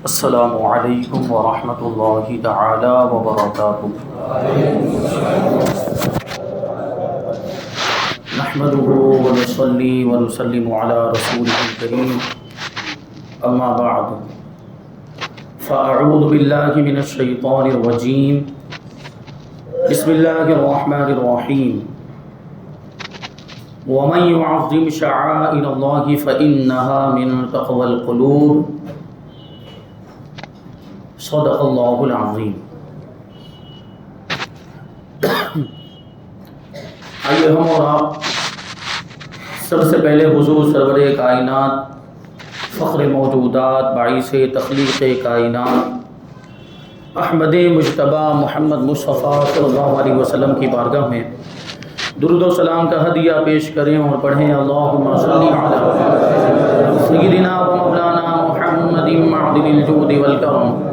السلام علیکم ورحمۃ اللہ تعالی وبرکاتہ۔ نحمده ونصلي ونسلم على رسوله الكريم اما بعد فاعوذ باللہ من الشیطان الرجیم بسم اللہ الرحمن الرحیم ومن يعظم شعائر اللہ فإنها من تقوى القلوب صدق اللہ العظیم۔ آئیے ہم اور آپ سب سے پہلے حضور سرور کائنات، فخر موجودات، باعث تخلیق کائنات، احمد مجتبیٰ محمد مصطفیٰ صلی اللہ علیہ وسلم کی بارگاہ میں درود و سلام کا ہدیہ پیش کریں اور پڑھیں اللہم صلی علی سیدنا و مولانا محمد معدن الجود والکرم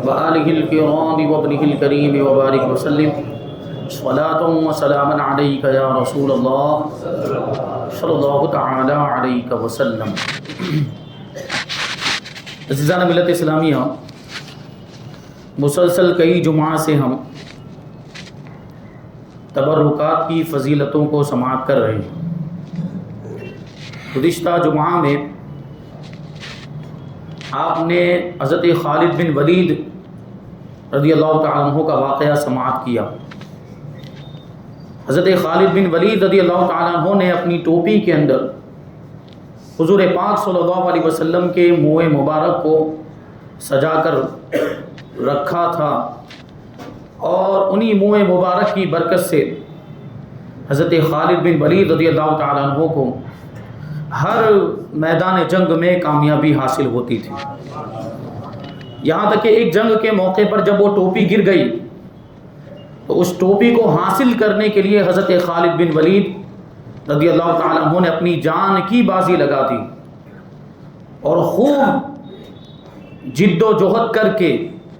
وآلہ الکرام وابنہ الکریم وبارک وسلم صلاۃ و سلاما علیک یا رسول اللہ صلی اللہ تعالی علیہ وسلم۔ عزیزان ملت اسلامیہ، مسلسل کئی جمعہ سے ہم تبرکات کی فضیلتوں کو سماعت کر رہے ہیں۔ گزشتہ جمعہ میں آپ نے حضرت خالد بن ولید رضی اللہ تعالیٰ عنہ کا واقعہ سماعت کیا۔ حضرت خالد بن ولید رضی اللہ تعالیٰ عنہ نے اپنی ٹوپی کے اندر حضور پاک صلی اللہ علیہ وسلم کے منہ مبارک کو سجا کر رکھا تھا، اور انہی منہ مبارک کی برکت سے حضرت خالد بن ولید رضی اللہ تعالیٰ عنہ کو ہر میدان جنگ میں کامیابی حاصل ہوتی تھی، یہاں تک کہ ایک جنگ کے موقع پر جب وہ ٹوپی گر گئی تو اس ٹوپی کو حاصل کرنے کے لیے حضرت خالد بن ولید رضی اللہ تعالیٰ عنہ نے اپنی جان کی بازی لگا دی اور خوب جد و جہد کر کے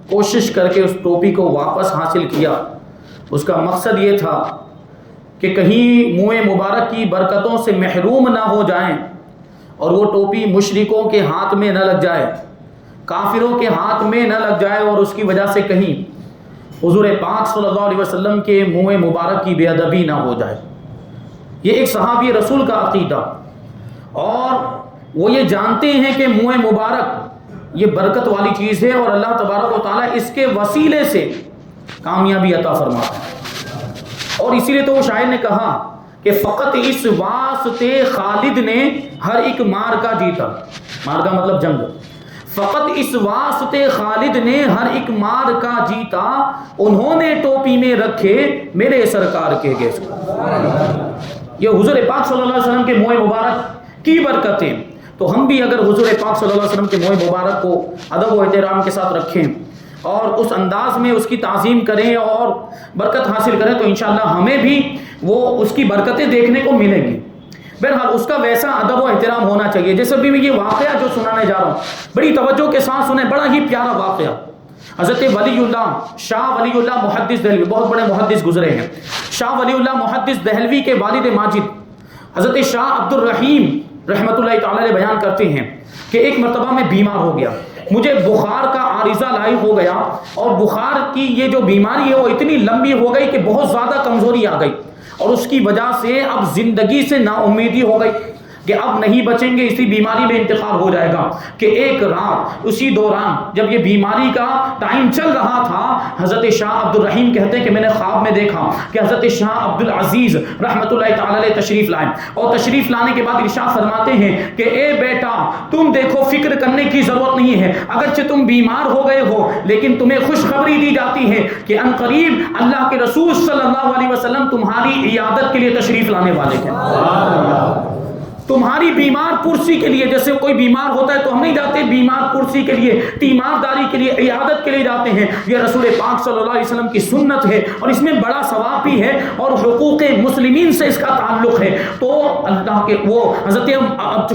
کوشش کر کے اس ٹوپی کو واپس حاصل کیا۔ اس کا مقصد یہ تھا کہ کہیں منہ مبارک کی برکتوں سے محروم نہ ہو جائیں اور وہ ٹوپی مشرکوں کے ہاتھ میں نہ لگ جائے، کافروں کے ہاتھ میں نہ لگ جائے، اور اس کی وجہ سے کہیں حضور پاک صلی اللہ علیہ وسلم کے منہ مبارک کی بے ادبی نہ ہو جائے۔ یہ ایک صحابی رسول کا عقیدہ، اور وہ یہ جانتے ہیں کہ منہ مبارک یہ برکت والی چیز ہے اور اللہ تبارک و تعالیٰ اس کے وسیلے سے کامیابی عطا فرماتا ہے، اور اسی لیے تو وہ شاعر نے کہا کہ فقط اس واسطے خالد نے ہر ایک مار کا جیتا، مار کا مطلب جنگ، فقط اس واسطے خالد نے ہر ایک مار کا جیتا، انہوں نے ٹوپی میں رکھے میرے سرکار کے گیس کو۔ یہ حضور پاک صلی اللہ علیہ وسلم کے منہ مبارک کی برکتیں، تو ہم بھی اگر حضور پاک صلی اللہ علیہ وسلم کے منہ مبارک کو ادب و احترام کے ساتھ رکھیں اور اس انداز میں اس کی تعظیم کریں اور برکت حاصل کریں تو انشاءاللہ ہمیں بھی وہ اس کی برکتیں دیکھنے کو ملیں گی۔ بہرحال اس کا ویسا ادب و احترام ہونا چاہیے۔ جیسے بھی میں یہ واقعہ جو سنانے جا رہا ہوں بڑی توجہ کے ساتھ سنیں، بڑا ہی پیارا واقعہ۔ حضرت ولی اللہ شاہ ولی اللہ محدث دہلوی، بہت بڑے محدث گزرے ہیں، شاہ ولی اللہ محدث دہلوی کے والد ماجد حضرت شاہ عبد الرحیم رحمۃ اللہ تعالی علیہ بیان کرتے ہیں کہ ایک مرتبہ میں بیمار ہو گیا، مجھے بخار کا عارضہ لاحق ہو گیا، اور بخار کی یہ جو بیماری ہے وہ اتنی لمبی ہو گئی کہ بہت زیادہ کمزوری آ گئی، اور اس کی وجہ سے اب زندگی سے نا امیدی ہو گئی کہ اب نہیں بچیں گے، اسی بیماری میں انتقال ہو جائے گا۔ کہ ایک رات اسی دوران جب یہ بیماری کا ٹائم چل رہا تھا، حضرت شاہ عبد الرحیم کہتے ہیں کہ میں نے خواب میں دیکھا کہ حضرت شاہ عبد العزیز رحمۃ اللہ تعالی علیہ تشریف لائے، اور تشریف لانے کے بعد ارشاد فرماتے ہیں کہ اے بیٹا تم دیکھو، فکر کرنے کی ضرورت نہیں ہے، اگرچہ تم بیمار ہو گئے ہو لیکن تمہیں خوشخبری دی جاتی ہے کہ ان قریب اللہ کے رسول صلی اللہ علیہ وسلم تمہاری عیادت کے لیے تشریف لانے والے ہیں۔ تمہاری بیمار پرسی کے لیے، جیسے کوئی بیمار ہوتا ہے تو ہم نہیں جاتے بیمار پرسی کے لیے، تیمارداری کے لیے، عیادت کے لیے جاتے ہیں، یہ رسول پاک صلی اللہ علیہ وسلم کی سنت ہے، اور اس میں بڑا ثواب بھی ہے اور حقوق مسلمین سے اس کا تعلق ہے۔ تو اللہ کے وہ حضرت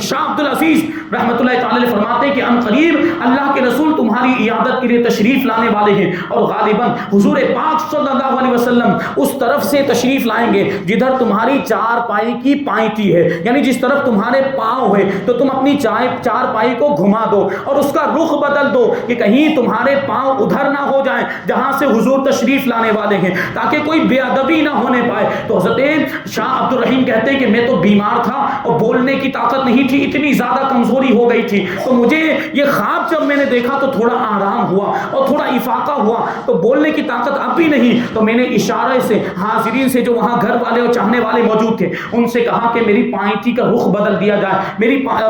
شاہ عبد العزیز رحمۃ اللہ تعالی علیہ فرماتے ہیں کہ ان قریب اللہ کے رسول تمہاری عیادت کے لیے تشریف لانے والے ہیں، اور غالباً حضور پاک صلی اللہ علیہ وسلم اس طرف سے تشریف لائیں گے جدھر تمہاری چار پائی کی پائتی ہے، یعنی جس طرف اگر تمہارے پاؤں ہوئے تو تم اپنی چارپائی کو گھما دو اور اس کا رخ بدل دو کہ کہیں تمہارے پاؤں ادھر نہ ہو جائیں جہاں سے حضور تشریف لانے والے ہیں، تاکہ کوئی بے ادبی نہ ہونے پائے۔ تو حضرت شاہ عبد الرحیم کہتے ہیں کہ میں تو بیمار تھا اور بولنے کی طاقت نہیں تھی، اتنی زیادہ کمزوری ہو گئی تھی، تو مجھے یہ خواب جب میں نے دیکھا تو تھوڑا آرام ہوا اور تھوڑا افاقہ ہوا، تو بولنے کی طاقت اب بھی نہیں، تو میں نے اشارے سے حاضرین سے جو وہاں گھر والے اور چاہنے والے موجود تھے ان سے کہا کہ میری پائنتی کا رخ بدل دیا جائے،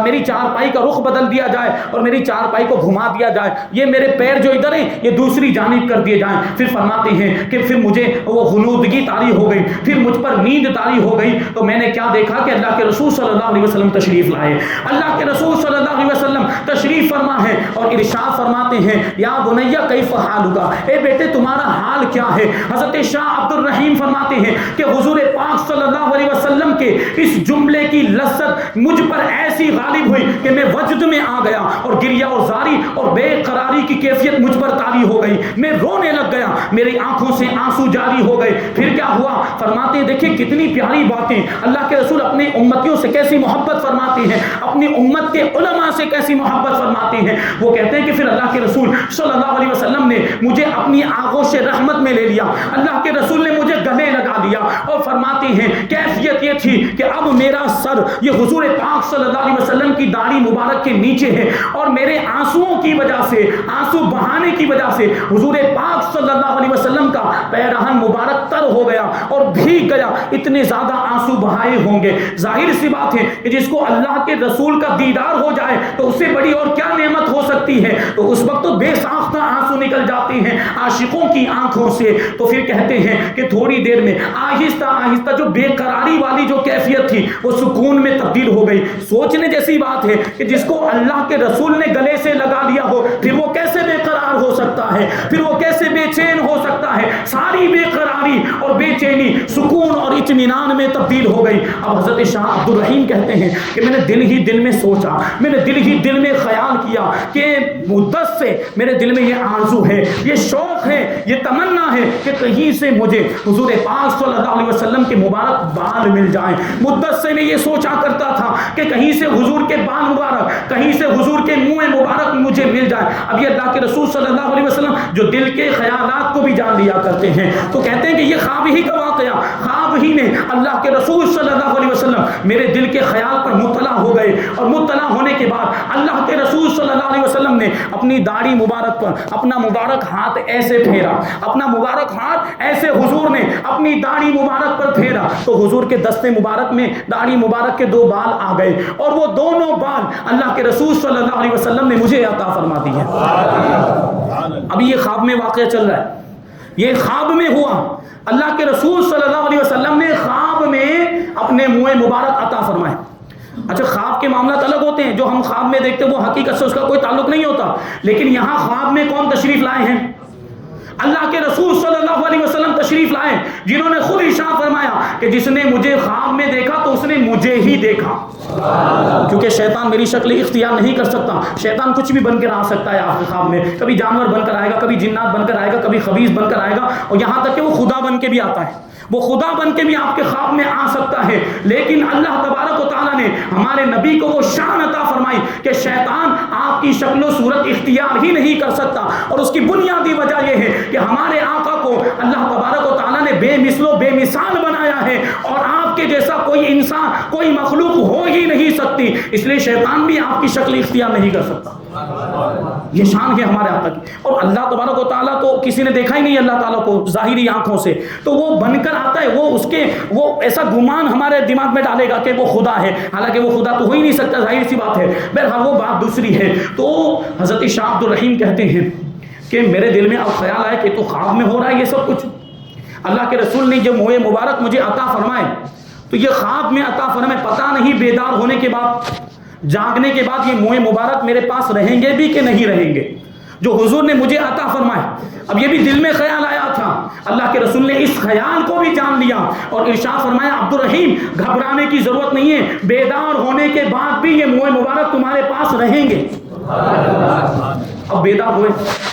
میری چارپائی کا رخ بدل دیا جائے اور میری چارپائی کو گھما دیا جائے، یہ میرے پیر جو ادھر ہیں یہ دوسری جانب کر دیے جائیں۔ پھر فرماتے ہیں کہ پھر مجھے وہ غنودگی طاری ہو گئی، پھر مجھ پر نیند طاری ہو گئی، تو میں نے کیا دیکھا کہ اللہ کے رسول صلی اللہ علیہ وسلم تشریف لائے، اللہ کے رسول صلی اللہ علیہ وسلم تشریف فرما ہے اور ارشاد فرماتے ہیں یا بنیہ کیف حالک، اے بیٹے تمہارا حال کیا ہے۔ حضرت شاہ عبد الرحیم فرماتے ہیں کہ حضور پاک صلی اللہ علیہ وسلم کے اس جملے کی لذت مجھ پر ایسی غالب ہوئی کہ میں وجد میں آ گیا اور گریہ اور زاری اور بے قراری کی کیفیت مجھ پر طاری ہو گئی، میں رونے لگ گیا، میری آنکھوں سے آنسو جاری ہو گئے۔ پھر کیا ہوا؟ فرماتے ہیں دیکھیں کتنی پیاری باتیں، اللہ کے رسول اپنے امتیوں سے کیسی محبت فرماتے ہیں، اپنی امت کے علماء سے کیسی محبت فرماتے ہیں۔ وہ کہتے ہیں کہ پھر اللہ کے رسول صلی اللہ علیہ وسلم نے مجھے اپنی آغوش رحمت میں لے لیا، اللہ کے رسول نے مجھے گلے لگا دیا اور فرماتے ہیں کیفیت یہ تھی کہ اب میرا سر یہ حضور پاک صلی اللہ علیہ وسلم کی داڑھی مبارک کے نیچے ہے اور میرے آنسوؤں کی وجہ سے، آنسو بہانے کی وجہ سے حضور پاک صلی اللہ علیہ وسلم کا پیرہن مبارک تر ہو گیا اور بھیگ گیا، اتنے زیادہ آنسو بہائے ہوں گے۔ ظاہر سی بات ہے کہ جس کو اللہ کے رسول کا دیدار ہو جائے تو اس سے بڑی اور کیا نعمت ہو سکتی ہے، تو اس وقت تو بے ساختہ آنسو نکل جاتے ہیں عاشقوں کی آنکھوں سے۔ تو پھر کہتے ہیں کہ تھوڑی دیر میں آہستہ آہستہ جو بے قراری والی جو کیفیت تھی وہ سکون میں تبدیل ہو گئی۔ سوچنے جیسی بات ہے کہ جس کو اللہ کے رسول نے گلے سے لگا لیا ہو پھر وہ کیسے بے قرار ہو سکتا ہے، پھر وہ کیسے بے چین ہو سکتا ہے۔ ساری بے قراری اور بے چینی سکون اور اطمینان میں تبدیل ہو گئی۔ اب حضرت شاہ عبد الرحیم کہتے ہیں کہ میں نے دل ہی دل میں سوچا، میں نے دل ہی دل میں خیال کیا کہ مدت سے میرے دل میں یہ آرزو ہے، یہ شوق ہے، یہ تمنا ہے کہ کہیں سے مجھے حضور پاک صلی اللہ علیہ وسلم کے مبارک بال مل جائیں۔ مدت سے میں یہ سوچا کرتا تھا کہ کہیں سے حضور کے بال مبارک، کہیں سے حضور کے منہ مبارک مجھے مل جائے۔ اب یہ اللہ کے رسول صلی اللہ علیہ وسلم جو دل کے خیالات کو بھی جان لیا کرتے ہیں، تو کہتے ہیں کہ یہ خواب ہی کا واقعہ، خواب ہی نے اللہ کے رسول صلی اللہ علیہ وسلم میرے دل کے خیال پر مطلع ہو گئے، اور مطلع ہونے کے بعد اللہ کے رسول صلی اللہ علیہ وسلم نے اپنی داڑھی مبارک پر اپنا مبارک ہاتھ ایسے پھیرا، اپنا مبارک ہاتھ ایسے حضور نے اپنی داڑھی مبارک پر پھیرا، تو حضور کے دستے مبارک میں داڑھی مبارک کے 2 بال آ گئے، اور وہ دونوں بال اللہ کے رسول صلی اللہ علیہ وسلم نے مجھے عطا فرما دی ہے۔ ابھی یہ خواب میں واقعہ چل رہا ہے، یہ خواب میں ہوا، اللہ کے رسول صلی اللہ علیہ وسلم نے خواب میں اپنے منہ مبارک عطا فرمائے۔ اچھا خواب کے معاملات الگ ہوتے ہیں، جو ہم خواب میں دیکھتے ہیں وہ حقیقت سے اس کا کوئی تعلق نہیں ہوتا، لیکن یہاں خواب میں کون تشریف لائے ہیں؟ اللہ کے رسول صلی اللہ علیہ وسلم تشریف لائے، جنہوں نے خود ارشاد فرمایا کہ جس نے مجھے خواب میں دیکھا تو اس نے مجھے ہی دیکھا، کیونکہ شیطان میری شکل اختیار نہیں کر سکتا، شیطان کچھ بھی بن کر آ سکتا ہے آپ کے خواب میں، کبھی جانور بن کر آئے گا، کبھی جنات بن کر آئے گا، کبھی خبیث بن کر آئے گا، اور یہاں تک کہ وہ خدا بن کے بھی آتا ہے، وہ خدا بن کے بھی آپ کے خواب میں آ سکتا ہے۔ لیکن اللہ تبارک و تعالیٰ نے ہمارے نبی کو وہ شان عطا فرمائی کہ شیطان آپ کی شکل و صورت اختیار ہی نہیں کر سکتا، اور اس کی بنیادی وجہ یہ ہے کہ ہمارے آقا کو اللہ تبارک و تعالیٰ نے بے مثل و بے مثال بنایا ہے، اور آپ کے جیسا کوئی انسان، کوئی مخلوق ہو ہی نہیں سکتی، اس لیے شیطان بھی آپ کی شکل اختیار نہیں کر سکتا۔ یہ شان ہے ہمارے آقا کی، اور اللہ تبارک و تعالیٰ کو کسی نے دیکھا ہی نہیں اللہ تعالیٰ کو ظاہری آنکھوں سے، تو وہ بن کر آتا ہے، وہ ایسا گمان ہمارے دماغ میں ڈالے گا کہ وہ خدا ہے، حالانکہ وہ خدا تو ہو ہی نہیں سکتا، ظاہر سی بات ہے۔ بہرحال وہ بات دوسری ہے۔ تو حضرت شاہ عبد الرحیم کہتے ہیں کہ میرے دل میں اب خیال آیا کہ تو خواب میں ہو رہا ہے یہ سب کچھ، اللہ کے رسول نے جو منہ مبارک مجھے عطا فرمائے تو یہ خواب میں عطا فرمائے، پتہ نہیں بیدار ہونے کے بعد، جاگنے کے بعد یہ منہ مبارک میرے پاس رہیں گے بھی کہ نہیں رہیں گے، جو حضور نے مجھے عطا فرمائے۔ اب یہ بھی دل میں خیال آیا تھا، اللہ کے رسول نے اس خیال کو بھی جان لیا اور ارشاد فرمایا عبد الرحیم گھبرانے کی ضرورت نہیں ہے، بیدار ہونے کے بعد بھی یہ منہ مبارک تمہارے پاس رہیں گے۔ اب اب بیدار ہوئے.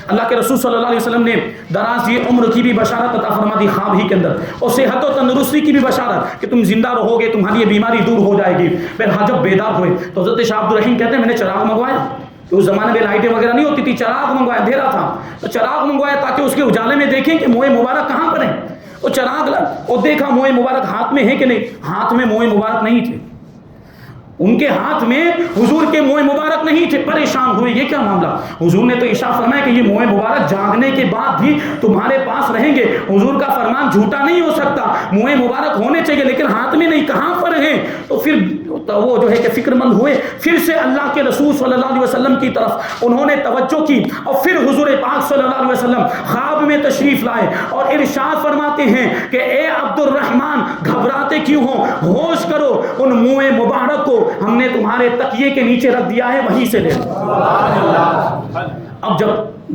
اللہ کے رسول صلی اللہ علیہ وسلم نے دراز یہ عمر کی بھی بشارت عطا فرما دی خواب ہی کے اندر, اور صحت و تندرستی کی بھی بشارت کہ تم زندہ رہو گے, تمہاری یہ بیماری دور ہو جائے گی. پھر جب بیدار ہوئے تو حضرت شاہ عبد الرحیم کہتے ہیں میں نے چراغ منگوایا. اس زمانے میں لائٹیں وغیرہ نہیں ہوتی تھی, چراغ منگوایا, اندھیرا تھا تو چراغ منگوایا تاکہ اس کے اجالے میں دیکھیں کہ موئے مبارک کہاں پر ہیں. وہ چراغ اور دیکھا موئے مبارک ہاتھ میں ہے کہ نہیں, ہاتھ میں موئے مبارک نہیں تھے. ان کے ہاتھ میں حضور کے موئے مبارک نہیں تھے. پریشان ہوئے یہ کیا معاملہ. حضور نے تو ارشاد فرمایا کہ یہ موئے مبارک جاگنے کے بعد بھی تمہارے پاس رہیں گے. حضور کا فرمان جھوٹا نہیں ہو سکتا, موئے مبارک ہونے چاہیے لیکن ہاتھ میں نہیں, کہاں پر ہیں. تو پھر وہ جو ہے کہ فکر مند ہوئے, پھر سے اللہ کے رسول صلی اللہ علیہ وسلم کی طرف انہوں نے توجہ کی, اور پھر حضور پاک صلی اللہ علیہ وسلم خواب میں تشریف لائے اور ارشاد فرماتے ہیں کہ اے عبد الرحمن گھبراتے کیوں ہو, ہوش کرو, ان موئے مبارک کو ہم نے تمہارے تکیے کے نیچے رکھ دیا ہے, وہیں سے لے لو. اب جب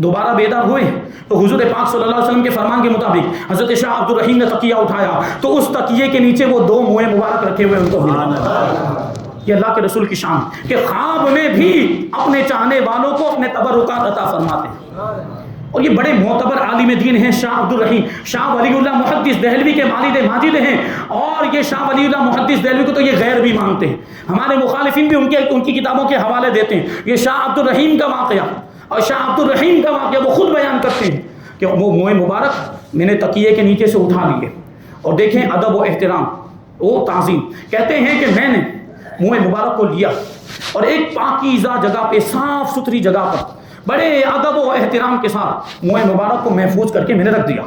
دوبارہ بیدار ہوئے تو حضور پاک صلی اللہ علیہ وسلم کے فرمان کے مطابق حضرت شاہ عبد الرحیم نے تکیہ اٹھایا تو اس تکیے کے نیچے وہ 2 موئے مبارک رکھے ہوئے ان کو ملا. یہ اللہ کے رسول کی شان کہ خواب میں بھی اپنے چاہنے والوں کو اپنے تبرکات عطا فرماتے ہیں. اور یہ بڑے معتبر عالم دین ہیں شاہ عبد الرحیم. شاہ ولی اللہ محدث دہلوی کے والد ماجد ہیں, اور یہ شاہ ولی اللہ محدث دہلوی کو تو یہ غیر بھی مانتے ہیں. ہمارے مخالفین بھی ان کی کتابوں کے حوالے دیتے ہیں. یہ شاہ عبد الرحیم کا واقعہ اور شاہ عبد الرحیم کا واقعہ وہ خود بیان کرتے ہیں کہ وہ موئے مبارک میں نے تکیے کے نیچے سے اٹھا لیے, اور دیکھیں ادب و احترام و تعظیم. کہتے ہیں کہ میں نے موئے مبارک کو لیا اور ایک پاکیزہ جگہ پہ, صاف ستھری جگہ پر بڑے ادب و احترام کے ساتھ موئے مبارک کو محفوظ کر کے میں نے رکھ دیا.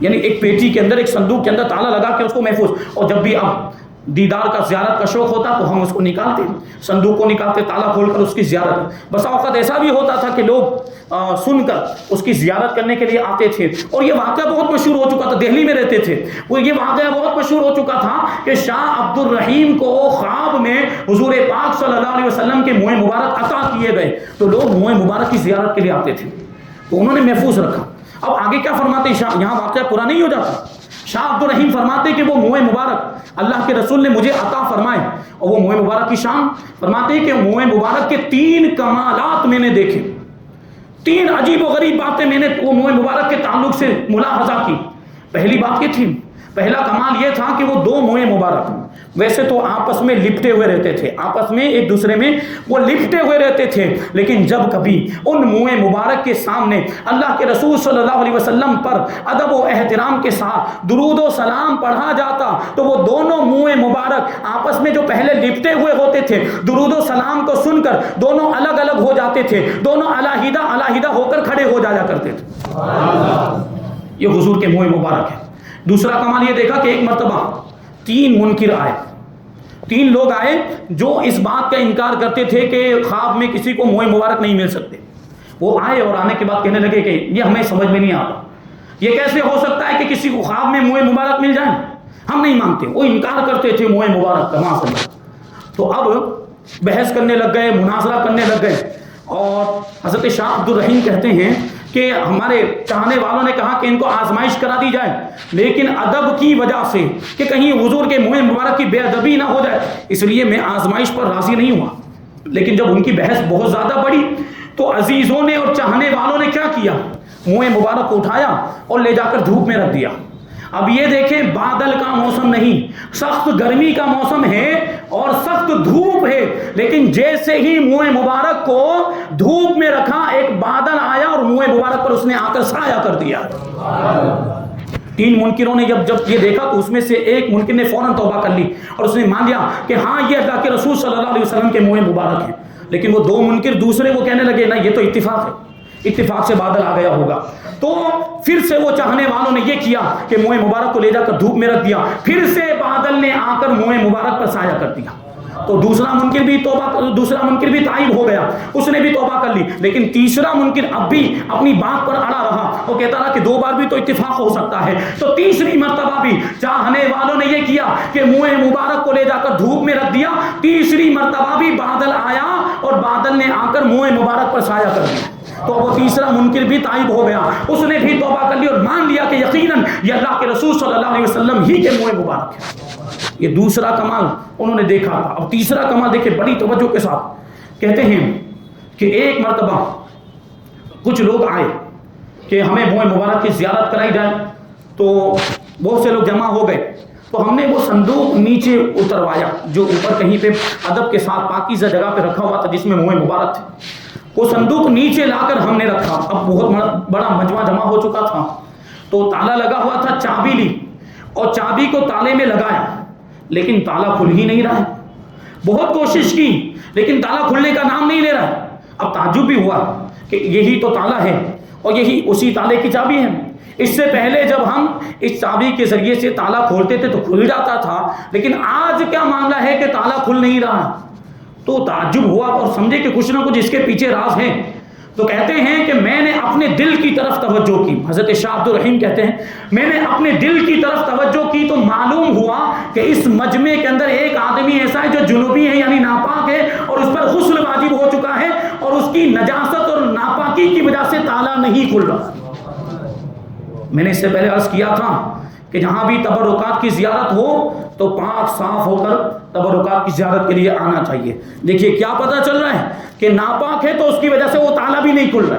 یعنی ایک پیٹی کے اندر, ایک صندوق کے اندر تالا لگا کے اس کو محفوظ. اور جب بھی اب دیدار کا زیارت کا شوق ہوتا تو ہم اس کو نکالتے, صندوق کو نکالتے, تالا کھول کر اس کی زیارت. بس اوقات ایسا بھی ہوتا تھا کہ لوگ سن کر اس کی زیارت کرنے کے لیے آتے تھے. اور یہ واقعہ بہت مشہور ہو چکا تھا, دہلی میں رہتے تھے وہ, یہ واقعہ بہت مشہور ہو چکا تھا کہ شاہ عبد الرحیم کو خواب میں حضور پاک صلی اللہ علیہ وسلم کے موئے مبارک عطا کیے گئے تو لوگ موئے مبارک کی زیارت کے لیے آتے تھے, تو انہوں نے محفوظ رکھا. اب آگے کیا فرماتے ہیں, یہاں واقعہ پورا نہیں ہو جاتا. شاہ عبد الرحیم فرماتے کہ وہ موئے مبارک اللہ کے رسول نے مجھے عطا فرمائے, اور وہ موئے مبارک کی شان فرماتے ہیں کہ موئے مبارک کے 3 کمالات میں نے دیکھے, 3 عجیب و غریب باتیں میں نے وہ موئے مبارک کے تعلق سے ملاحظہ کی. پہلی بات یہ تھی, پہلا کمال یہ تھا کہ وہ 2 موئے مبارک ویسے تو آپس میں لپٹے ہوئے رہتے تھے, آپس میں ایک دوسرے میں وہ لپٹے ہوئے رہتے تھے, لیکن جب کبھی ان موئے مبارک کے سامنے اللہ کے رسول صلی اللہ علیہ وسلم پر ادب و احترام کے ساتھ درود و سلام پڑھا جاتا تو وہ دونوں موئے مبارک آپس میں جو پہلے لپٹے ہوئے ہوتے تھے درود و سلام کو سن کر دونوں الگ الگ ہو جاتے تھے, دونوں علیحدہ علیحدہ ہو کر کھڑے ہو جایا کرتے تھے. یہ حضور کے موئے مبارک ہے. دوسرا کمال یہ دیکھا کہ ایک مرتبہ 3 منکر آئے, 3 لوگ آئے جو اس بات کا انکار کرتے تھے کہ خواب میں کسی کو موئے مبارک نہیں مل سکتے. وہ آئے اور آنے کے بعد کہنے لگے کہ یہ ہمیں سمجھ میں نہیں آتا, یہ کیسے ہو سکتا ہے کہ کسی کو خواب میں موئے مبارک مل جائیں, ہم نہیں مانتے. وہ انکار کرتے تھے موئے مبارک کا وہاں سے. تو اب بحث کرنے لگ گئے, مناظرہ کرنے لگ گئے, اور حضرت شاہ عبد الرحیم کہتے ہیں کہ ہمارے چاہنے والوں نے کہا کہ ان کو آزمائش کرا دی جائے, لیکن ادب کی وجہ سے کہ کہیں حضور کے موئے مبارک کی بے ادبی نہ ہو جائے, اس لیے میں آزمائش پر راضی نہیں ہوا. لیکن جب ان کی بحث بہت زیادہ بڑھی تو عزیزوں نے اور چاہنے والوں نے کیا کیا, موئے مبارک کو اٹھایا اور لے جا کر دھوپ میں رکھ دیا. اب یہ دیکھیں بادل کا موسم نہیں, سخت گرمی کا موسم ہے اور سخت دھوپ ہے, لیکن جیسے ہی موئے مبارک کو دھوپ میں رکھا ایک بادل آیا اور موئے مبارک پر اس نے آ کر سایہ کر دیا. 3 منکروں نے جب یہ دیکھا تو اس میں سے ایک منکر نے فوراً توبہ کر لی اور اس نے مان لیا کہ ہاں یہ اللہ کے رسول صلی اللہ علیہ وسلم کے موئے مبارک ہیں. لیکن وہ 2 منکر دوسرے وہ کہنے لگے نہیں یہ تو اتفاق ہے, اتفاق سے بادل آ گیا ہوگا. تو پھر سے وہ چاہنے والوں نے یہ کیا کہ موئے مبارک کو لے جا کر دھوپ میں رکھ دیا, پھر سے بادل نے آ کر موئے مبارک پر سایہ کر دیا. تو دوسرا منکر بھی تائب ہو گیا, اس نے بھی توبہ کر لی. لیکن تیسرا منکر اب بھی اپنی بات پر اڑا رہا, وہ کہتا رہا کہ 2 بار بھی تو اتفاق ہو سکتا ہے. تو تیسری مرتبہ بھی چاہنے والوں نے یہ کیا کہ موئے مبارک کو لے جا کر دھوپ میں رکھ دیا. تیسری مرتبہ بھی بادل آیا اور بادل نے آ کر موئے مبارک پر سایہ کر دیا. تو وہ تیسرا منکر بھی تائب ہو گیا, اس نے بھی توبہ کر لی اور مان لیا کہ یقیناً یہ اللہ کے رسول صلی اللہ علیہ وسلم ہی کے موئے مبارک ہے. یہ دوسرا کمال انہوں نے دیکھا تھا. اب تیسرا کمال دیکھیں بڑی توجہ کے ساتھ, کہتے ہیں کہ ایک مرتبہ کچھ لوگ آئے کہ ہمیں موئے مبارک کی زیارت کرائی جائے، تو بہت سے لوگ جمع ہو گئے، تو ہم نے وہ صندوق نیچے اتروایا جو اوپر کہیں پہ ادب کے ساتھ پاکیزہ جگہ پہ رکھا ہوا تھا جس میں موئے مبارک تھے، وہ صندوق نیچے لا کر ہم نے رکھا۔ اب بہت بڑا مجمع جمع ہو چکا تھا، تو تالا لگا ہوا تھا، چابی لی اور چابی کو تالے میں لگایا، لیکن تالا کھل ہی نہیں رہا ہے۔ بہت کوشش کی لیکن تالا کھلنے کا نام نہیں لے رہا ہے۔ اب تعجب بھی ہوا کہ یہی تو تالا ہے اور یہی اسی تالے کی چابی ہے۔ اس سے پہلے جب ہم اس چابی کے ذریعے سے تالا کھولتے تھے تو کھل جاتا تھا، لیکن آج کیا معاملہ ہے کہ تالا کھل نہیں رہا؟ تو تعجب ہوا اور سمجھے کہ کچھ نہ کچھ اس کے پیچھے راز ہے۔ تو کہتے ہیں کہ میں نے اپنے دل کی طرف توجہ کی، حضرت شاہ عبد الرحیم کہتے ہیں میں نے اپنے دل کی طرف توجہ کی تو معلوم ہوا کہ اس مجمع کے اندر ایک آدمی ایسا ہے جو جنوبی ہے یعنی ناپاک ہے اور اس پر غسل واجب ہو چکا ہے اور اس کی نجاست اور ناپاکی کی وجہ سے تالا نہیں کھل رہا۔ میں نے اس سے پہلے عرض کیا تھا کہ جہاں بھی تبرکات کی زیارت ہو تو پاک صاف ہو کر تبرکات کی زیارت کے لیے آنا چاہیے۔ دیکھیے کیا پتہ چل رہا ہے کہ ناپاک ہے تو اس کی وجہ سے وہ تالا بھی نہیں کھل رہا،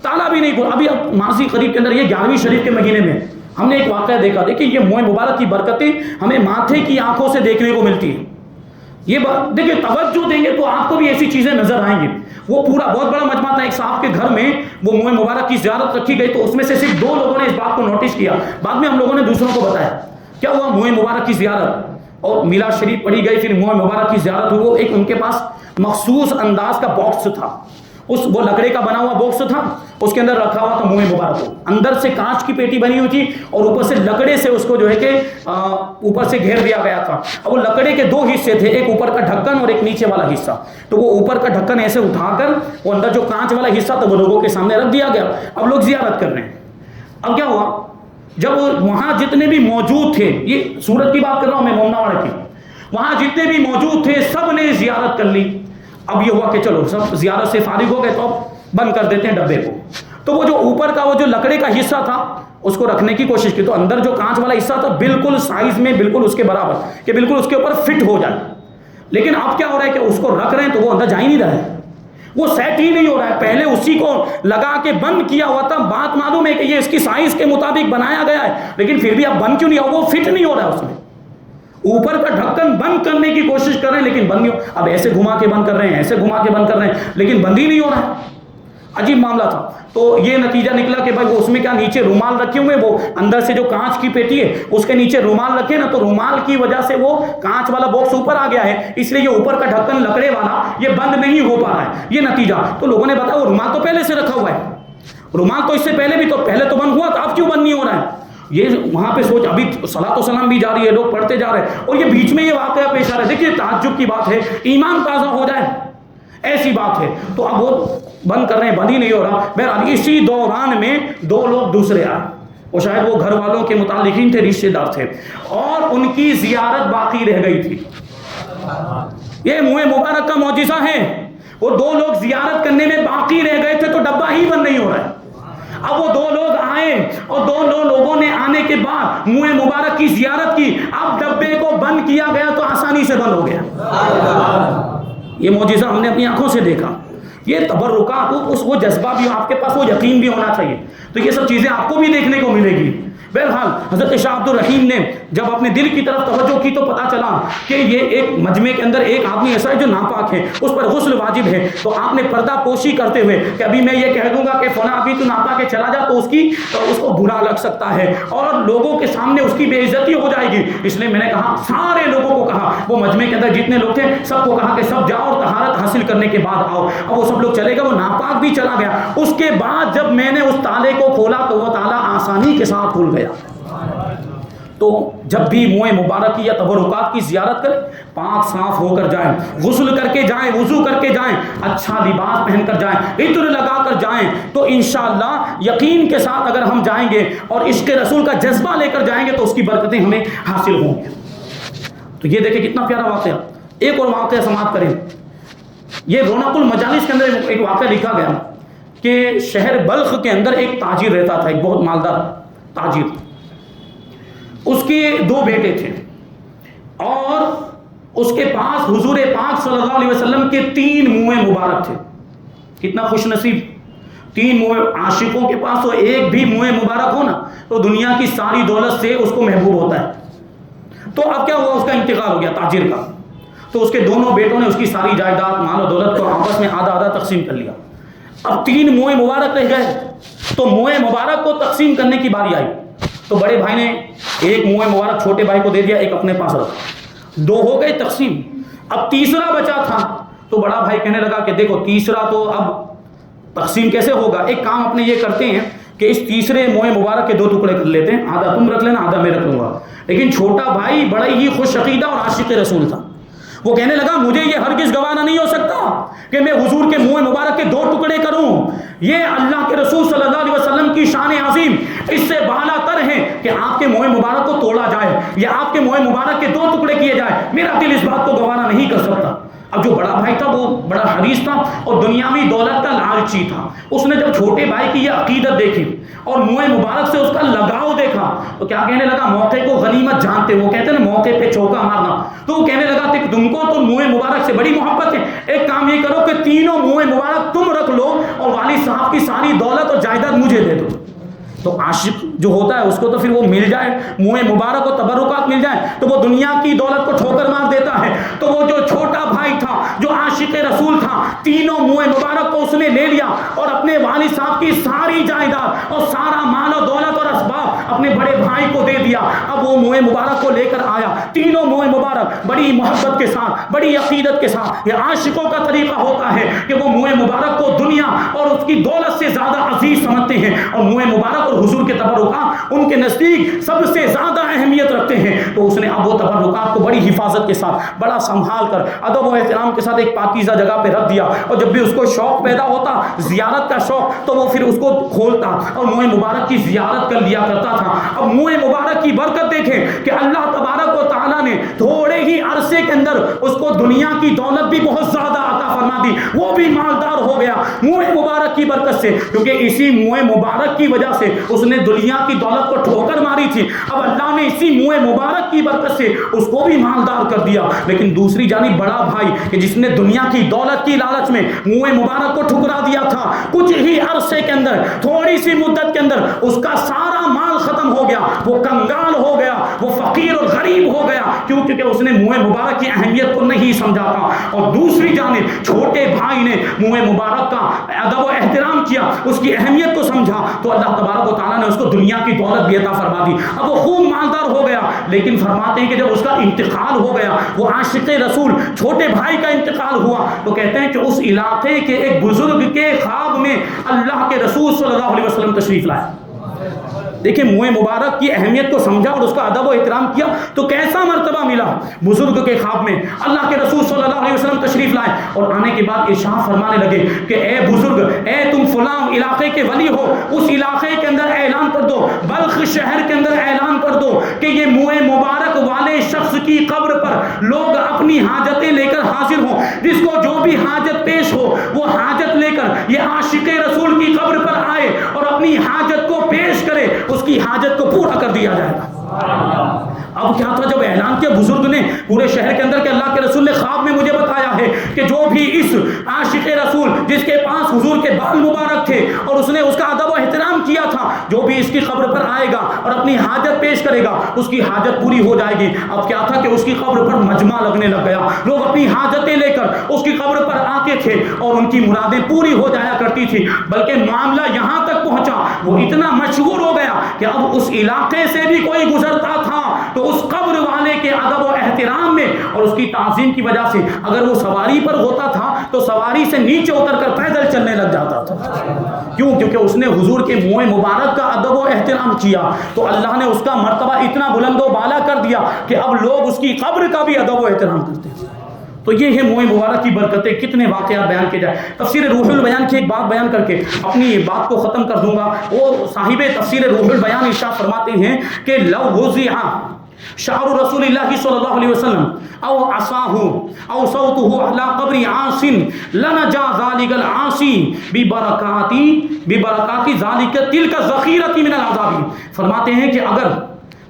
تالا بھی نہیں کھل۔ ابھی ماضی قریب کے اندر یہ 11ویں شریف کے مہینے میں ہم نے ایک واقعہ دیکھا۔ دیکھیے یہ موئے مبارک کی برکتیں ہمیں ماتھے کی آنکھوں سے دیکھنے کو ملتی ہیں۔ یہ دیکھیے توجہ دیں گے تو آپ کو بھی ایسی چیزیں نظر آئیں گی۔ وہ پورا بہت بڑا مجمع تھا، ایک صاحب کے گھر میں وہ موئے مبارک کی زیارت رکھی گئی، تو اس میں سے صرف 2 لوگوں نے اس بات کو نوٹس کیا۔ بعد میں ہم لوگوں نے دوسروں کو بتایا کیا ہوا، موئے مبارک کی زیارت اور میلاد شریف پڑھی گئی، پھر موئے مبارک کی زیارت ہوئی۔ وہ ایک ان کے پاس مخصوص انداز کا باکس تھا، وہ لکڑے کا بنا ہوا باکس تھا، اس کے اندر رکھا ہوا تھا موئے مبارک کو۔ اندر سے کانچ کی پیٹی بنی ہوئی تھی اور اوپر سے لکڑے سے اس کو جو ہے کہ اوپر سے گھیر دیا گیا تھا۔ اب وہ لکڑے کے 2 حصے تھے، ایک اوپر کا ڈھکن اور ایک نیچے والا حصہ۔ تو وہ اوپر کا ڈھکن ایسے اٹھا کر وہ اندر جو کانچ والا حصہ تھا وہ لوگوں کے سامنے رکھ دیا گیا۔ اب لوگ زیارت کر رہے ہیں۔ اب کیا ہوا، جب وہاں جتنے بھی موجود تھے، یہ سورت کی بات کر رہا ہوں میں، مومنا واڑے کی، وہاں جتنے بھی موجود تھے سب نے زیارت کر لی۔ اب یہ ہوا کہ چلو سب زیارت سے فارغ ہو گئے تو اب بند کر دیتے ہیں ڈبے کو۔ تو وہ جو اوپر کا وہ جو لکڑے کا حصہ تھا اس کو رکھنے کی کوشش کی، تو اندر جو کانچ والا حصہ تھا بالکل سائز میں بالکل اس کے برابر کہ بالکل اس کے اوپر فٹ ہو جائے، لیکن اب کیا ہو رہا ہے کہ اس کو رکھ رہے ہیں تو وہ اندر جا ہی نہیں رہا ہے، وہ سیٹ ہی نہیں ہو رہا ہے۔ پہلے اسی کو لگا کے بند کیا ہوا تھا، بات معلوم ہے کہ یہ اس کی سائز کے مطابق بنایا گیا ہے، لیکن پھر بھی اب بند کیوں نہیں ہوا، وہ فٹ نہیں ہو رہا ہے۔ اس میں اوپر کا ڈھکن بند کرنے کی کوشش کر رہے ہیں لیکن بند نہیں ہو، اب ایسے گھما کے بند کر رہے ہیں، ایسے گھما کے بند کر رہے ہیں لیکن بند ہی نہیں ہو رہا ہے۔ عجیب معاملہ تھا۔ تو یہ نتیجہ نکلا کہ بھائی وہ اس میں کیا نیچے رومال رکھے ہوئے، وہ اندر سے جو کانچ کی پیٹی ہے اس کے نیچے رومال رکھے نا، تو رومال کی وجہ سے وہ کانچ والا باکس اوپر آ گیا ہے، اس لیے یہ اوپر کا ڈھکن لکڑے والا یہ بند نہیں ہو پا رہا ہے، یہ نتیجہ۔ تو لوگوں نے بتایا وہ رومال تو پہلے سے رکھا ہوا ہے، رومال تو اس سے پہلے بھی تو پہلے تو بند ہوا تھا، اب کیوں بند نہیں ہو رہا ہے؟ یہ وہاں پہ سوچ، ابھی صلاۃ و سلام بھی جاری ہے، لوگ پڑھتے جا رہے ہیں اور یہ بیچ میں یہ واقعہ پیش آ رہا ہے۔ دیکھیے تعجب کی بات ہے، ایمان تازہ ہو جائے ایسی بات ہے۔ تو اب وہ بند کر رہے ہیں، بند ہی نہیں ہو رہا۔ بہرحال اسی دوران میں 2 لوگ دوسرے آئے، وہ شاید وہ گھر والوں کے متعلقین تھے، رشتے دار تھے، اور ان کی زیارت باقی رہ گئی تھی۔ یہ موئے مبارک کا معجزہ ہے، وہ 2 لوگ زیارت کرنے میں باقی رہ گئے تھے تو ڈبہ ہی بند نہیں ہو رہا ہے۔ اب وہ 2 لوگ آئے اور 2 لوگوں نے آنے کے بعد موئے مبارک کی زیارت کی، اب ڈبے کو بند کیا گیا تو آسانی سے بند ہو گیا۔ یہ معجزہ ہم نے اپنی آنکھوں سے دیکھا۔ یہ تبرکات، وہ جذبہ بھی آپ کے پاس، وہ یقین بھی ہونا چاہیے، تو یہ سب چیزیں آپ کو بھی دیکھنے کو ملے گی۔ بہرحال حضرت شاہ عبد الرحیم نے جب اپنے دل کی طرف توجہ کی تو پتا چلا کہ یہ ایک مجمع کے اندر ایک آدمی ایسا ہے جو ناپاک ہے، اس پر غسل واجب ہے۔ تو آپ نے پردہ پوشی کرتے ہوئے کہ ابھی میں یہ کہہ دوں گا کہ فلاں ابھی تو ناپاک ہے چلا جا، تو اس کو برا لگ سکتا ہے اور لوگوں کے سامنے اس کی بے عزتی ہو جائے گی، اس لیے میں نے کہا سارے لوگوں کو کہا، وہ مجمع کے اندر جتنے لوگ تھے سب کو کہا کہ سب جاؤ اور طہارت حاصل کرنے کے بعد آؤ۔ اب وہ سب لوگ چلے گئے، وہ ناپاک بھی چلا گیا۔ اس کے بعد جب میں نے اس تالے کو کھولا تو وہ تالا آسانی کے ساتھ کھل گیا۔ تو جب بھی موئے مبارک کی یا تبرکات کی زیارت کریں، پاک صاف ہو کر جائیں، غسل کر کے جائیں، وضو کر کے جائیں، اچھا لباس پہن کر جائیں، عطر لگا کر جائیں، تو انشاءاللہ یقین کے ساتھ اگر ہم جائیں گے اور عشق رسول کا جذبہ لے کر جائیں گے تو اس کی برکتیں ہمیں حاصل ہوں گی۔ تو یہ دیکھیں کتنا پیارا واقعہ۔ ایک اور واقعہ سماعت کریں۔ یہ رونق المجالس کے اندر ایک واقعہ لکھا گیا کہ شہر بلخ کے اندر ایک تاجر رہتا تھا، ایک بہت مالدار تاجر۔ اس کے 2 بیٹے تھے اور اس کے پاس حضور پاک صلی اللہ علیہ وسلم کے 3 موئے مبارک تھے۔ کتنا خوش نصیب، 3 منہ عاشقوں کے پاس تو ایک بھی منہ مبارک ہو نا تو دنیا کی ساری دولت سے اس کو محبوب ہوتا ہے. تو اب کیا ہوا, اس کا انتقال ہو گیا تاجر کا, تو اس کے دونوں بیٹوں نے اس کی ساری جائیداد مال و دولت کو آپس میں آدھا آدھا تقسیم کر لیا. اب 3 منہ مبارک رہ گئے, تو منہ مبارک کو تقسیم کرنے کی باری آئی. تو بڑے بھائی نے ایک منہ مبارک چھوٹے بھائی کو دے دیا, ایک اپنے پاس رکھا, 2 ہو گئے تقسیم. اب تیسرا بچا تھا, تو بڑا بھائی کہنے لگا کہ دیکھو تیسرا تو اب تقسیم کیسے ہوگا, ایک کام اپنے یہ کرتے ہیں کہ اس تیسرے منہ مبارک کے 2 ٹکڑے کر لیتے ہیں, آدھا تم رکھ لینا آدھا میں رکھ لوں گا. لیکن چھوٹا بھائی بڑا ہی خوش عقیدہ اور عاشق رسول تھا, وہ کہنے لگا مجھے یہ ہرگز گوارا نہیں ہو سکتا کہ میں حضور کے منہ مبارک کے 2 ٹکڑے کروں. یہ اللہ کے رسول صلی اللہ علیہ وسلم کی شان عظیم اس سے بالا تر ہے کہ آپ کے منہ مبارک کو توڑا جائے یا آپ کے منہ مبارک کے 2 ٹکڑے کیے جائے. میرا دل اس بات کو گوارا نہیں کر سکتا. اب جو بڑا بھائی تھا وہ بڑا حریص تھا اور دنیاوی دولت کا لالچی تھا. اس نے جب چھوٹے بھائی کی یہ عقیدت دیکھی اور منہ مبارک سے اس کا لگاؤ دیکھا تو کیا کہنے لگا, موقع کو غنیمت جانتے, وہ کہتے ہیں نا موقع پہ چوکا مارنا. تو وہ کہنے لگا کہ تم کو تو منہ مبارک سے بڑی محبت ہے, ایک کام یہ کرو کہ تینوں منہ مبارک تم رکھ لو اور والد صاحب کی ساری دولت اور جائیداد مجھے دے دو. تو عاشق جو ہوتا ہے اس کو تو پھر وہ مل جائے, منہ مبارک و تبرکات مل جائے تو وہ دنیا کی دولت کو ٹھوکر مار دیتا ہے. تو وہ جو چھوٹا بھائی تھا جو عاشق رسول تھا, تینوں منہ مبارک کو اس نے لے لیا اور اپنے والد صاحب کی ساری جائیداد اور سارا مال و دولت اور اسباب اپنے بڑے بھائی کو دے دیا. اب وہ منہ مبارک کو لے کر آیا, تینوں منہ مبارک بڑی محبت کے ساتھ بڑی عقیدت کے ساتھ. یہ عاشقوں کا طریقہ ہوتا ہے کہ وہ منہ مبارک کو دنیا اور اس کی دولت سے زیادہ عزیز سمجھتے ہیں اور منہ مبارک حضور کے تبرکات ان کے نزدیک سب سے زیادہ اہمیت رکھتے ہیں. تو اس نے اب وہ تبرکات کو بڑی حفاظت کے ساتھ بڑا سنبھال کر ادب و احترام کے ساتھ ایک پاکیزہ جگہ پہ رکھ دیا. اور جب بھی اس کو شوق پیدا ہوتا زیارت کا شوق تو وہ پھر اس کو کھولتا اور منہ مبارک کی زیارت کر لیا کرتا تھا. اب منہ مبارک کی برکت دیکھیں کہ اللہ تبارک و تعالیٰ نے تھوڑے ہی عرصے کے اندر اس کو دنیا کی دولت بھی بہت زیادہ عطا فرما دی, وہ بھی مالدار ہو گیا منہ مبارک کی برکت سے, کیونکہ اسی منہ مبارک کی وجہ سے اس نے دنیا کی دولت کو ٹھوکر ماری تھی. اب اللہ نے اسی منہ مبارک کی برکت سے اس کو بھی مالدار کر دیا. لیکن دوسری جانب بڑا بھائی کہ جس نے دنیا کی دولت کی لالچ میں منہ مبارک کو ٹھکرا دیا تھا, کچھ ہی عرصے کے اندر تھوڑی سی مدت کے اندر اس کا سارا مال ختم ہو گیا, وہ کنگال ہو گیا, وہ فقیر اور غریب ہو گیا. کیوں؟ کیونکہ اس نے منہ مبارک کی اہمیت کو نہیں سمجھا تھا. اور دوسری جانب چھوٹے بھائی نے منہ مبارک کا ادب و احترام کیا, اس کی اہمیت کو سمجھا, تو اللہ تبارک و تعالیٰ نے اس کو دنیا کی دولت بھی عطا فرما دی. اب وہ خوب مالدار ہو گیا. لیکن فرماتے ہیں کہ جب اس کا انتقال ہو گیا, وہ عاشق رسول چھوٹے بھائی کا انتقال ہوا, تو کہتے ہیں کہ اس علاقے کے ایک بزرگ کے خواب میں اللہ کے رسول صلی اللہ علیہ وسلم تشریف لائے. دیکھیں منہ مبارک کی اہمیت کو سمجھا اور اس کا ادب و احترام کیا تو کیسا مرتبہ ملا. بزرگ کے خواب میں اللہ کے رسول صلی اللہ علیہ وسلم تشریف لائے اور آنے کے بعد ارشاد فرمانے لگے کہ اے بزرگ, اے تم فلاں علاقے کے ولی ہو, اس علاقے کے اندر اعلان کر دو, بلخ شہر کے اندر اعلان کر دو کہ یہ منہ مبارک والے شخص کی قبر پر لوگ اپنی حاجتیں لے کر حاضر ہوں. جس کو جو بھی حاجت پیش ہو وہ حاجت لے کر یہ عاشق رسول کی قبر پر آئے اور اپنی حاجت کو پیش کرے, اس کی حاجت کو پورا کر دیا جائے گا. اب کیا تھا جب اعلان کیا بزرگ نے پورے شہر کے اندر کہ اللہ کے رسول نے خواب میں مجھے بتایا ہے کہ جو بھی اس عاشق رسول جس کے پاس حضور کے بال مبارک تھے اور اس نے اس کا ادب و احترام کیا تھا, جو بھی اس کی قبر پر آئے گا اور اپنی حاجت پیش کرے گا اس کی حاجت پوری ہو جائے گی. اب کیا تھا کہ اس کی قبر پر مجمع لگنے لگ گیا, لوگ اپنی حاجتیں لے کر اس کی قبر پر آتے تھے اور ان کی مرادیں پوری ہو جایا کرتی تھی. بلکہ معاملہ یہاں تک پہنچا, وہ اتنا مشہور ہو گیا کہ اب اس علاقے سے بھی کوئی گزرتا تھا تو اس قبر والے کے ادب و احترام میں اور اس کی تعظیم کی وجہ سے اگر وہ سواری پر ہوتا تھا تو سواری سے نیچے اتر کر پیدل چلنے لگ جاتا تھا. کیوں؟ کیونکہ اس نے حضور کے منہ مبارک کا ادب و احترام کیا تو اللہ نے اس کا مرتبہ اتنا بلند و بالا کر دیا کہ اب لوگ اس کی قبر کا بھی ادب و احترام کرتے ہیں. تو یہ ہے منہ مبارک کی برکتیں. کتنے واقعات بیان کیے جائے. تفسیر روح البیان کی ایک بات بیان کر کے اپنی بات کو ختم کر دوں گا. وہ صاحب تفسیر روح البیان ارشاد فرماتے ہیں کہ لو وضع شعر رسول اللہ صلی اللہ علیہ وسلم او عصاہ او صوتہ علی قبر عاص لنجا ذلک العاصی ببرکات ذلک تلک الذخیرۃ من العذاب. فرماتے ہیں کہ اگر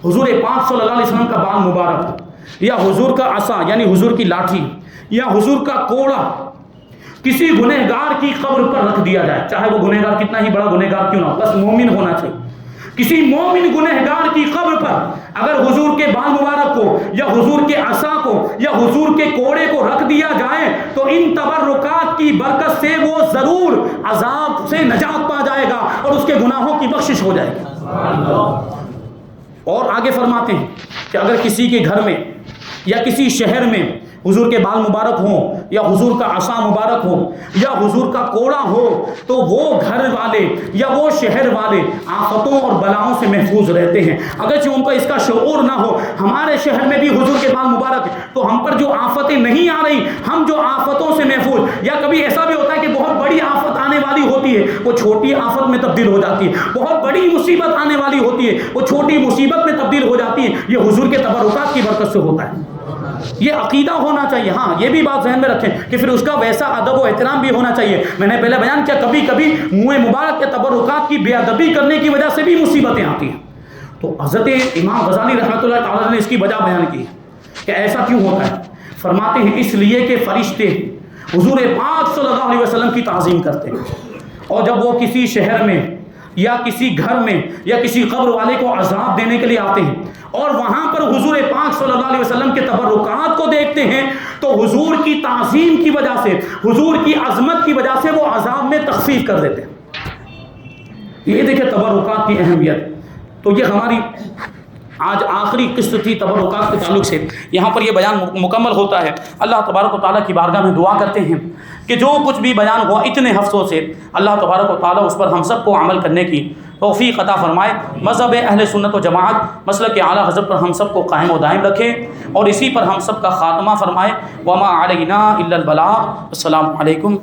حضور پاک صلی اللہ علیہ وسلم کا بال مبارک یا حضور کا عصا یعنی حضور کی لاٹھی یا حضور کا کوڑا کسی گنہگار کی قبر پر رکھ دیا جائے، چاہے وہ گنہگار کتنا ہی بڑا گنہگار کیوں نہ ہو، بس مومن ہونا چاہیے، کسی مومن گنہگار کی قبر پر اگر حضور کے بال مبارک کو یا حضور کے عصا کو یا حضور کے کوڑے کو رکھ دیا جائے تو ان تبرکات کی برکت سے وہ ضرور عذاب سے نجات پا جائے گا اور اس کے گناہوں کی بخشش ہو جائے گی۔ اور آگے فرماتے ہیں کہ اگر کسی کے گھر میں یا کسی شہر میں حضور کے بال مبارک ہوں یا حضور کا عصا مبارک ہو یا حضور کا کوڑا ہو تو وہ گھر والے یا وہ شہر والے آفتوں اور بلاؤں سے محفوظ رہتے ہیں، اگرچہ ان کو اس کا شعور نہ ہو۔ ہمارے شہر میں بھی حضور کے بال مبارک تو ہم پر جو آفتیں نہیں آ رہی، ہم جو آفتوں سے محفوظ، یا کبھی ایسا بھی ہوتا ہے کہ بہت بڑی آفت آنے والی ہوتی ہے وہ چھوٹی آفت میں تبدیل ہو جاتی ہے، بہت بڑی مصیبت آنے والی ہوتی ہے وہ چھوٹی مصیبت میں تبدیل ہو جاتی ہے، یہ حضور کے تبرکات کی برکت سے ہوتا ہے۔ یہ عقیدہ ہونا چاہیے، ہاں یہ بھی بات ذہن میں رکھیں کہ پھر اس کا ویسا ادب و احترام بھی ہونا چاہیے۔ میں نے پہلے بیان کیا کبھی کبھی منہ مبارک کے تبرکات کی بے ادبی کرنے کی وجہ سے بھی مصیبتیں آتی ہیں، تو حضرت امام غزالی رحمۃ اللہ تعالی نے اس کی وجہ بیان کی کہ ایسا کیوں ہوتا ہے۔ فرماتے ہیں اس لیے کہ فرشتے حضور پاک صلی اللہ علیہ وسلم کی تعظیم کرتے ہیں، اور جب وہ کسی شہر میں یا کسی گھر میں یا کسی قبر والے کو عذاب دینے کے لیے آتے ہیں اور وہاں پر حضور پاک صلی اللہ علیہ وسلم کے تبرکات کو دیکھتے ہیں تو حضور کی تعظیم کی وجہ سے، حضور کی عظمت کی وجہ سے وہ عذاب میں تخفیف کر دیتے ہیں۔ یہ دیکھیں تبرکات کی اہمیت۔ تو یہ ہماری آج آخری قسط تھی تبرکات کے تعلق سے، یہاں پر یہ بیان مکمل ہوتا ہے۔ اللہ تبارک و تعالیٰ کی بارگاہ میں دعا کرتے ہیں کہ جو کچھ بھی بیان ہوا اتنے ہفتوں سے، اللہ تبارک و تعالیٰ اس پر ہم سب کو عمل کرنے کی توفیق عطا فرمائے، مذہب اہل سنت و جماعت مسلک اعلیٰ حضرت پر ہم سب کو قائم و دائم رکھے اور اسی پر ہم سب کا خاتمہ فرمائے۔ وما علینا الا البلاغ۔ السلام علیکم